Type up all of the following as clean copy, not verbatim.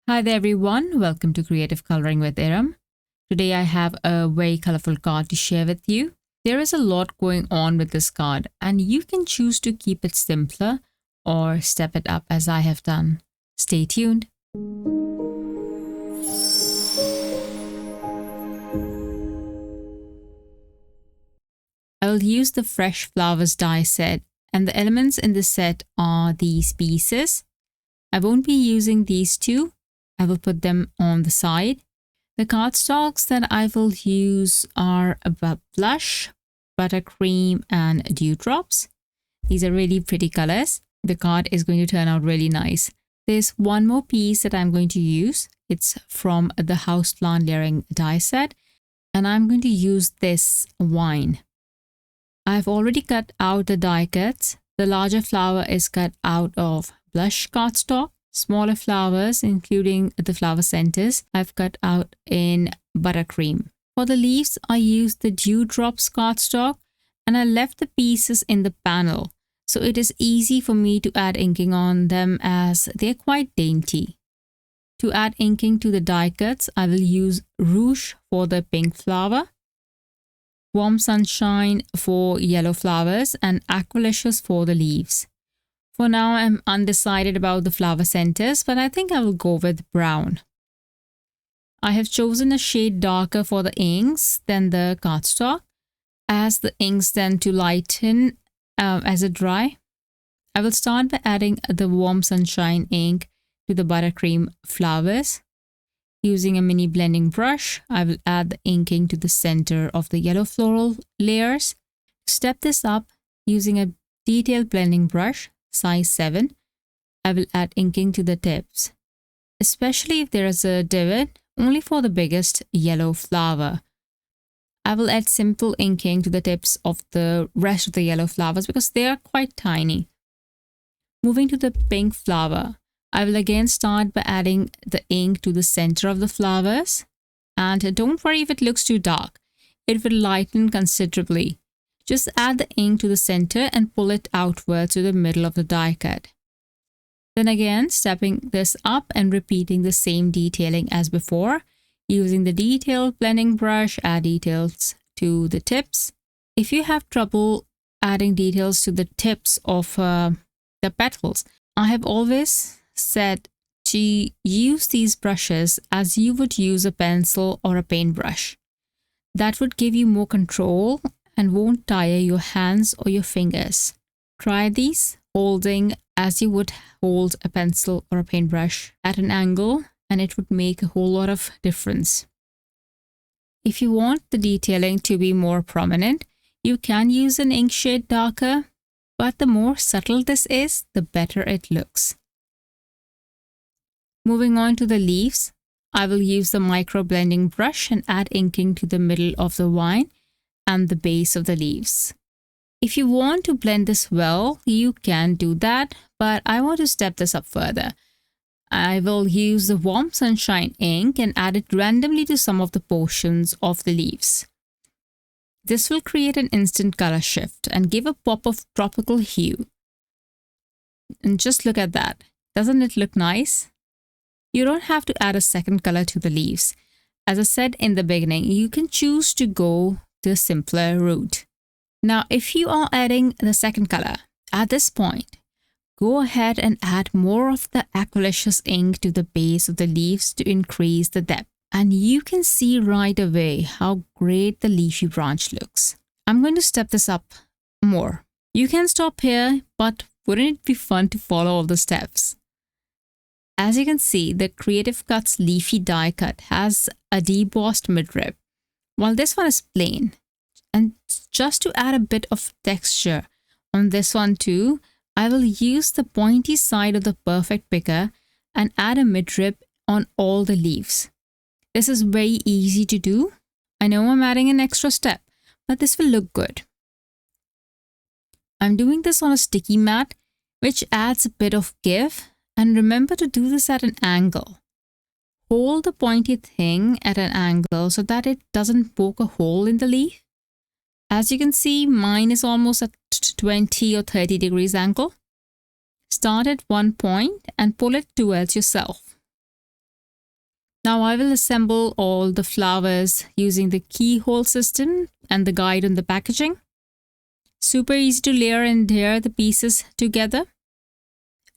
Hi there everyone, welcome to Creative Coloring with Erum. Today I have a very colorful card to share with you. There is a lot going on with this card and you can choose to keep it simpler or step it up as I have done. Stay tuned. I will use the Fresh Flowers die set and the elements in the set are these pieces. I won't be using these two. I will put them on the side. The cardstocks that I will use are about blush, buttercream, and dewdrops. These are really pretty colors. The card is going to turn out really nice. There's one more piece that I'm going to use. It's from the Houseplant Layering die set, and I'm going to use this wine. I've already cut out the die cuts. The larger flower is cut out of blush cardstock. Smaller flowers, including the flower centers, I've cut out in buttercream. For the leaves, I used the dewdrops cardstock and I left the pieces in the panel, so it is easy for me to add inking on them as they're quite dainty. To add inking to the die cuts, I will use Rouge for the pink flower, Warm Sunshine for yellow flowers, and Aqualicious for the leaves. For now, I'm undecided about the flower centers, but I think I will go with brown. I have chosen a shade darker for the inks than the cardstock, as the inks tend to lighten as it dry. I will start by adding the Warm Sunshine ink to the buttercream flowers. Using a mini blending brush, I will add the inking to the center of the yellow floral layers. To step this up, using a detailed blending brush, size 7, I will add inking to the tips, especially if there is a divot, only for the biggest yellow flower. I will add simple inking to the tips of the rest of the yellow flowers because they are quite tiny. Moving to the pink flower, I will again start by adding the ink to the center of the flowers. And don't worry if it looks too dark, it will lighten considerably. Just add the ink to the center and pull it outwards to the middle of the die cut. Then again, stepping this up and repeating the same detailing as before. Using the detailed blending brush, add details to the tips. If you have trouble adding details to the tips of the petals, I have always said to use these brushes as you would use a pencil or a paintbrush. That would give you more control and won't tire your hands or your fingers. Try these holding as you would hold a pencil or a paintbrush at an angle, and it would make a whole lot of difference. If you want the detailing to be more prominent, you can use an ink shade darker, but the more subtle this is, the better it looks. Moving on to the leaves, I will use the micro blending brush and add inking to the middle of the vine and the base of the leaves. If you want to blend this well, you can do that, but I want to step this up further. I will use the Warm Sunshine ink and add it randomly to some of the portions of the leaves. This will create an instant color shift and give a pop of tropical hue. And just look at that. Doesn't it look nice? You don't have to add a second color to the leaves. As I said in the beginning, you can choose to go the simpler route. Now, if you are adding the second color at this point, go ahead and add more of the Aqualicious ink to the base of the leaves to increase the depth. And you can see right away how great the leafy branch looks. I'm going to step this up more. You can stop here, but wouldn't it be fun to follow all the steps? As you can see, the Creative Cuts leafy die cut has a debossed midrib, while this one is plain. And just to add a bit of texture on this one too, I will use the pointy side of the Perfect Picker and add a midrib on all the leaves. This is very easy to do. I know I'm adding an extra step, but this will look good. I'm doing this on a sticky mat, which adds a bit of give, and remember to do this at an angle. Hold the pointy thing at an angle so that it doesn't poke a hole in the leaf. As you can see, mine is almost at 20 or 30 degrees angle. Start at one point and pull it towards yourself. Now I will assemble all the flowers using the keyhole system and the guide on the packaging. Super easy to layer and adhere the pieces together.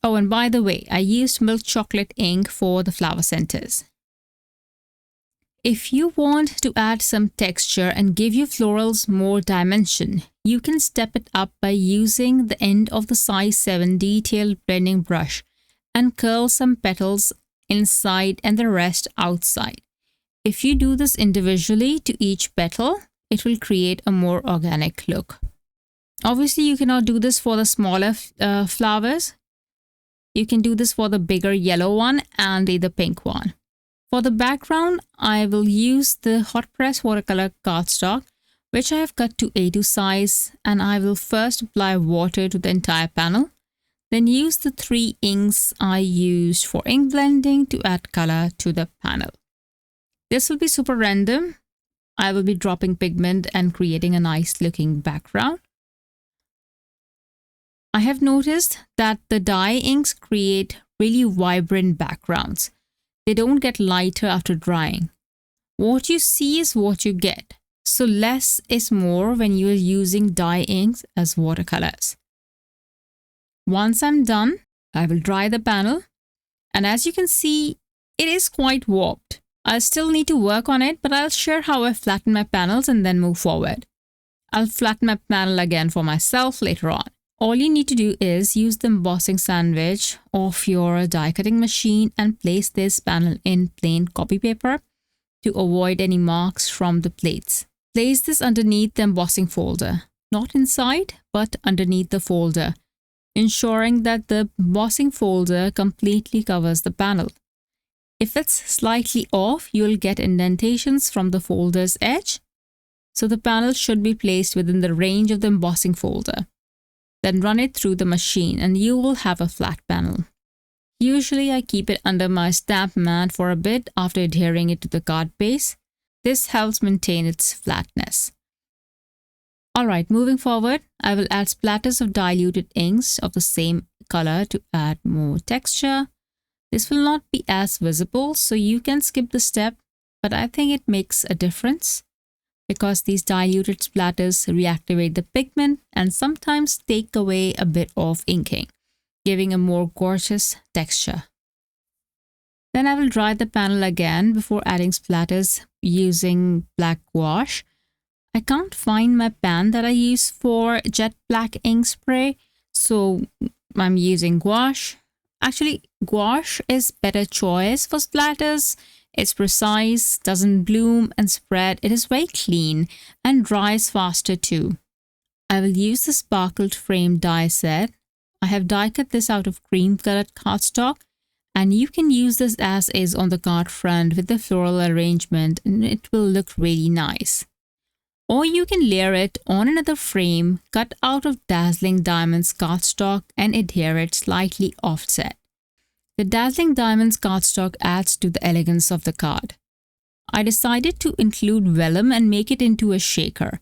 Oh, and by the way, I used milk chocolate ink for the flower centers. If you want to add some texture and give your florals more dimension, you can step it up by using the end of the size 7 detailed blending brush and curl some petals inside and the rest outside. If you do this individually to each petal, it will create a more organic look. Obviously, you cannot do this for the smaller flowers. You can do this for the bigger yellow one and the pink one. For the background, I will use the hot press watercolor cardstock, which I have cut to A2 size, and I will first apply water to the entire panel. Then use the 3 inks I used for ink blending to add color to the panel. This will be super random. I will be dropping pigment and creating a nice looking background. I have noticed that the dye inks create really vibrant backgrounds. They don't get lighter after drying. What you see is what you get. So less is more when you are using dye inks as watercolors. Once I'm done, I will dry the panel. And as you can see, it is quite warped. I'll still need to work on it, but I'll share how I flatten my panels and then move forward. I'll flatten my panel again for myself later on. All you need to do is use the embossing sandwich of your die cutting machine and place this panel in plain copy paper to avoid any marks from the plates. Place this underneath the embossing folder, not inside, but underneath the folder, ensuring that the embossing folder completely covers the panel. If it's slightly off, you'll get indentations from the folder's edge, so the panel should be placed within the range of the embossing folder. Then run it through the machine and you will have a flat panel. Usually I keep it under my stamp mat for a bit after adhering it to the card base. This helps maintain its flatness. Alright, moving forward, I will add splatters of diluted inks of the same color to add more texture. This will not be as visible, so you can skip the step, but I think it makes a difference, because these diluted splatters reactivate the pigment and sometimes take away a bit of inking, giving a more gorgeous texture. Then I will dry the panel again before adding splatters using black gouache. I can't find my pan that I use for jet black ink spray, so I'm using gouache. Actually, gouache is better choice for splatters. It's precise, doesn't bloom and spread. It is very clean and dries faster too. I will use the sparkled frame die set. I have die cut this out of cream colored cardstock, and you can use this as is on the card front with the floral arrangement and it will look really nice. Or you can layer it on another frame cut out of Dazzling Diamonds cardstock and adhere it slightly offset. The Dazzling Diamonds cardstock adds to the elegance of the card. I decided to include vellum and make it into a shaker.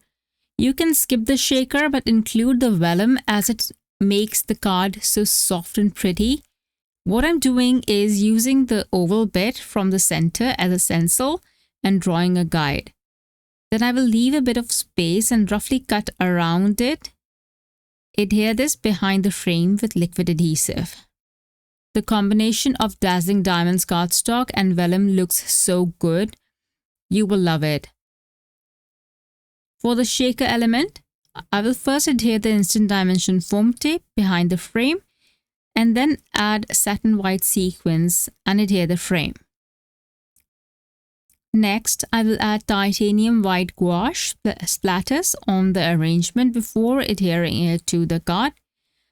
You can skip the shaker but include the vellum as it makes the card so soft and pretty. What I'm doing is using the oval bit from the center as a stencil and drawing a guide. Then I will leave a bit of space and roughly cut around it. Adhere this behind the frame with liquid adhesive. The combination of Dazzling Diamonds cardstock and vellum looks so good. You will love it. For the shaker element, I will first adhere the Instant Dimension foam tape behind the frame and then add satin white sequins and adhere the frame. Next, I will add titanium white gouache splatters on the arrangement before adhering it to the card,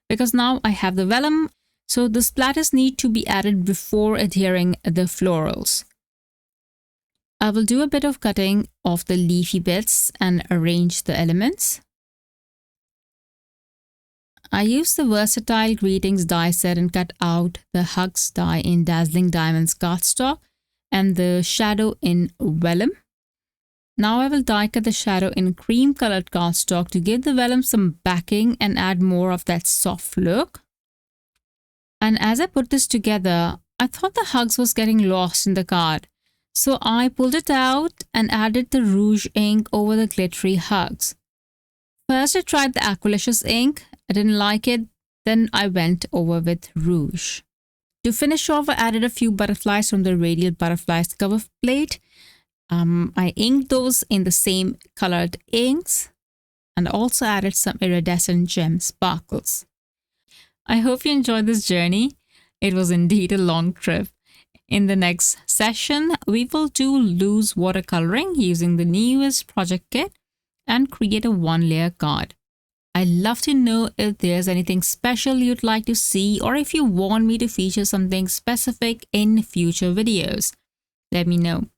because now I have the vellum, so the splatters need to be added before adhering the florals. I will do a bit of cutting of the leafy bits and arrange the elements. I used the Versatile Greetings die set and cut out the Hugs die in Dazzling Diamonds cardstock and the shadow in vellum. Now I will die cut the shadow in cream colored cardstock to give the vellum some backing and add more of that soft look. And as I put this together, I thought the hugs was getting lost in the card. So I pulled it out and added the Rouge ink over the glittery hugs. First I tried the Aqualicious ink. I didn't like it. Then I went over with Rouge. To finish off, I added a few butterflies from the Radial Butterflies cover plate. I inked those in the same colored inks and also added some iridescent gem sparkles. I hope you enjoyed this journey. It was indeed a long trip. In the next session, we will do loose watercoloring using the newest project kit and create a one-layer card. I'd love to know if there's anything special you'd like to see or if you want me to feature something specific in future videos. Let me know.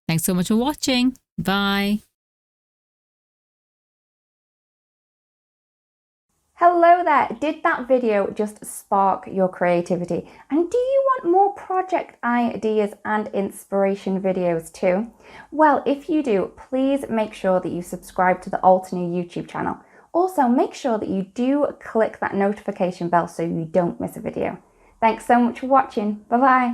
Thanks so much for watching. Bye. Hello there! Did that video just spark your creativity? And do you want more project ideas and inspiration videos too? Well, if you do, please make sure that you subscribe to the Altenew YouTube channel. Also, make sure that you do click that notification bell so you don't miss a video. Thanks so much for watching. Bye bye!